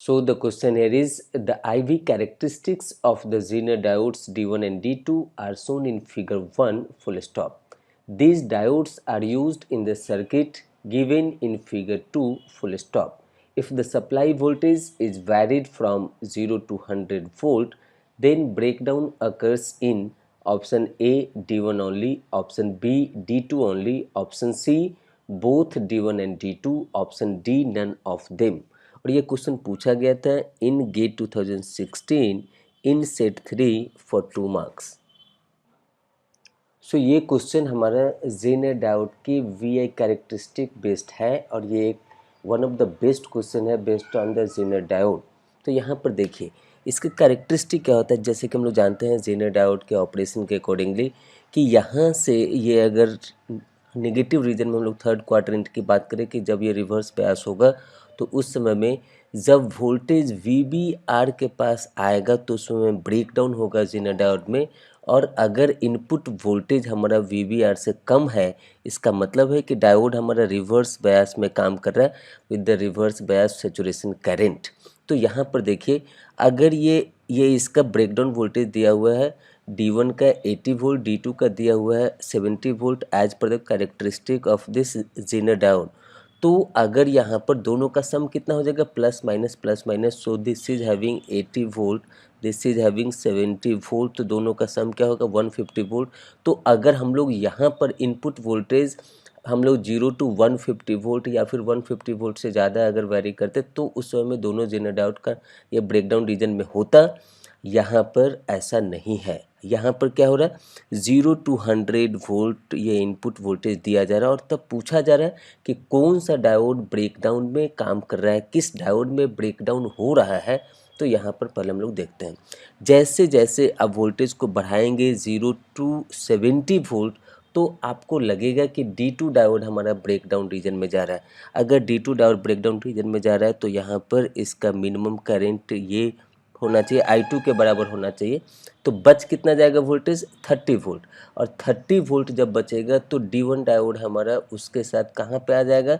So the question here is the IV characteristics of the Zener diodes D1 and D2 are shown in figure 1 full stop. These diodes are used in the circuit given in figure 2 full stop. If the supply voltage is varied from 0 to 100 volt, then breakdown occurs in option A D1 only, option B D2 only, option C both D1 and D2, option D none of them. और ये question पूछा गया था in GATE 2016 in set 3 for 2 marks. So ये question हमारा Zener diode की V I characteristic based है और ये एक one of the best question है based on the Zener diode. तो यहाँ पर देखिए इसका कैरेक्टरिस्टिक क्या होता है, जैसे कि हम लोग जानते हैं जेनर डायोड के ऑपरेशन के अकॉर्डिंगली कि यहाँ से ये अगर नेगेटिव रीजन में हम लोग थर्ड क्वाड्रेंट की बात करें कि जब ये रिवर्स प्रयास होगा तो उस समय में जब वोल्टेज VBR के पास आएगा तो उस समय ब्रेक डाउन होगा जेनर डायोड में, और अगर इनपुट वोल्टेज हमारा VBR से कम है इसका मतलब है कि डायोड हमारा रिवर्स बायस में काम कर रहा है with the reverse bias saturation current. तो यहाँ पर देखिए अगर ये इसका ब्रेकडाउन वोल्टेज दिया हुआ है D1 का 80 वोल्ट, D2 का दिया हुआ है 70 volt as per the characteristic of this zener diode. तो अगर यहाँ पर दोनों का सम कितना हो जाएगा plus minus, so this is having 80 volt, this is having 70 volt, तो दोनों का सम क्या होगा 150 वोल्ट। तो अगर हम लोग यहाँ पर इनपुट वोल्टेज हम लोग 0 to 150 वोल्ट या फिर 150 वोल्ट से ज़्यादा अगर वेरी करते तो उस समय में दोनों जेनर डायोड का ये ब्रेकडाउन रीजन में होता। यहाँ पर ऐसा नहीं है, यहाँ पर क्या हो रहा है 0 to 100 वोल्ट ये इनपुट वोल्टेज दिया जा रहा है और तब पूछा जा रहा है कि कौन सा डायोड ब्रेकडाउन में काम कर रहा है, किस डायोड में ब्रेकडाउन हो रहा है। तो यहाँ पर पहले हम लोग देखते हैं जैसे जैसे अब वोल्टेज को बढ़ाएंगे 0 to 70 वोल्ट तो आपको लगेगा कि D2 डायोड हमारा ब्रेकडाउन रीजन में जा रहा है। अगर D2 डायोड ब्रेकडाउन रीजन में जा रहा है तो यहाँ पर इसका मिनिमम करंट ये होना चाहिए I2 के बराबर होना चाहिए। तो बच कितना जाएगा वोल्टेज 30 वोल्ट, और 30 वोल्ट जब बचेगा तो D1 डायोड हमारा उसके साथ कहाँ पे आ जाएगा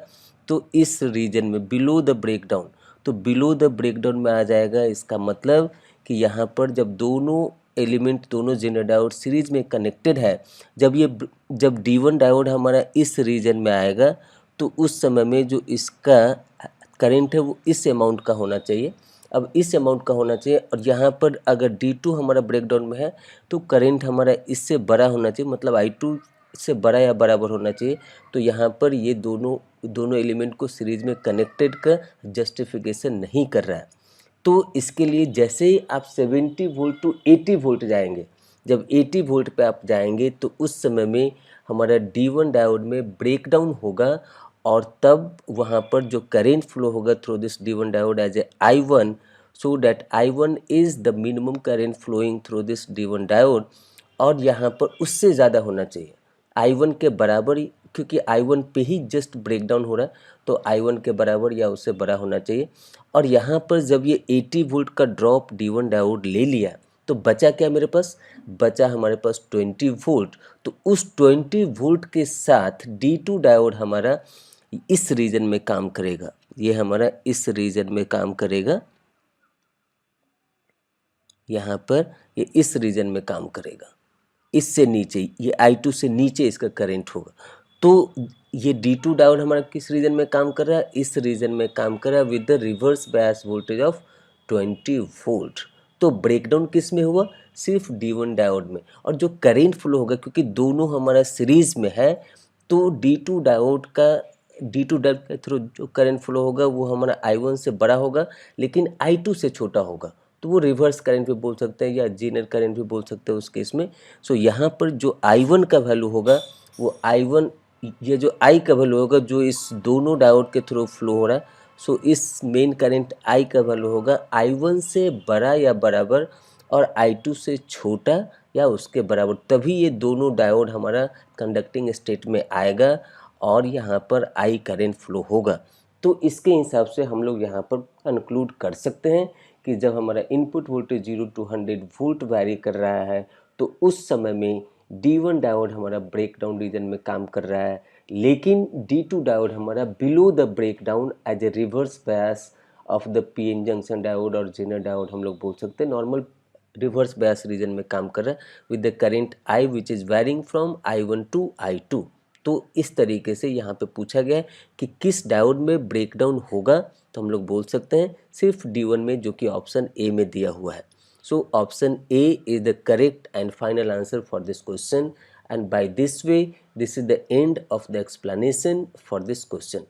तो इस रीजन में बिलो द ब्रेकडाउन, तो बिलो द ब्रेकडाउन में आ जाएगा। इसका मतलब कि यहाँ पर जब दोनों एलिमेंट दोनों जेनर डायोड सीरीज में कनेक्टेड है, जब D1 डायोड हमारा इस रीजन में आएगा तो उस समय में जो इसका करंट है वो इस अमाउंट का होना चाहिए। अब इस अमाउंट का होना चाहिए और यहाँ पर अगर D2 हमारा ब्रेकडाउन में है तो करंट हमारा इससे बड़ा होना चाहिए, मतलब I2 से बड़ा या बराबर होना चाहिए। तो यहाँ पर ये दोनों एलिमेंट को सीरीज में कनेक्टेड का जस्टिफिकेशन नहीं कर रहा है। तो इसके लिए जैसे ही आप 70 वोल्ट टू 80 वोल्ट जाएंगे, जब 80 वोल्ट पे आप जाएंगे तो उस समय में हमारा D1 डायोड में ब्रेकडाउन होगा और तब वहाँ पर जो करेंट फ्लो होगा through this D1 diode as a I1, so that I1 is the minimum current flowing through this D1 diode, और यहाँ पर उससे ज़्यादा होना चाहिए I1 के बराबर ही, क्योंकि I1 पे ही जस्ट ब्रेकडाउन हो रहा है तो I1 के बराबर या उससे बड़ा होना चाहिए। और यहाँ पर जब ये 80 वोल्ट का ड्रॉप D1 डायोड ले लिया तो बचा क्या मेरे पास, बचा हमारे पास 20 वोल्ट। तो उस 20 वोल्ट के साथ D2 डायोड हमारा इस रीजन में काम करेगा, ये हमारा इस रीजन में काम करेगा, यहाँ पर ये इस रीजन में काम करेगा, इससे नीचे ये I2 से नीचे इसका करंट होगा। तो ये D2 डायोड हमारा किस रीजन में काम कर रहा है, इस रीजन में काम कर रहा है with the reverse bias voltage of 20 volt. तो ब्रेकडाउन किस में हुआ, सिर्फ D1 डायोड में। और जो करेंट फ्लो होगा क्योंकि दोनों हमारा सीरीज में है तो D2 डायोड के थ्रू जो करंट फ्लो होगा वो हमारा I1 से बड़ा होगा लेकिन I2 से छोटा होगा, तो वो रिवर्स करंट भी बोल सकते हैं या जेनर करंट भी बोल सकते हैं उस केस में। सो यहाँ पर जो I1 का वैल्यू होगा वो I1, ये जो I का वैल्यू होगा जो इस दोनों डायोड के थ्रू फ्लो हो रहा है, सो इस मेन करंट I का वैल्यू होगा I1 से बड़ा या बराबर और I2 से छोटा या उसके बराबर, तभी ये दोनों डायोड हमारा कंडक्टिंग स्टेट में आएगा और यहाँ पर I करंट फ्लो होगा। तो इसके हिसाब से हम लोग यहाँ पर कंक्लूड कर सकते हैं कि जब हमारा input voltage 0 to 100 volt vary कर रहा है तो उस समय में D1 डायोड हमारा ब्रेकडाउन रीजन में काम कर रहा है, लेकिन D2 डायोड हमारा below the breakdown as a reverse bias of the P N junction diode और जेनर डायोड हम लोग बोल सकते हैं नॉर्मल रिवर्स बायस रीजन में काम कर रहा है with the current I which is varying from I1 to I2। तो इस तरीके से यहाँ पे पूछा गया है कि किस डायोड में ब्रेकडाउन होगा, तो हम लोग बोल सकते हैं सिर्फ D1 में, जो कि ऑप्शन ए में दिया हुआ है। So option A is the correct and final answer for this question, and by this way this is the end of the explanation for this question.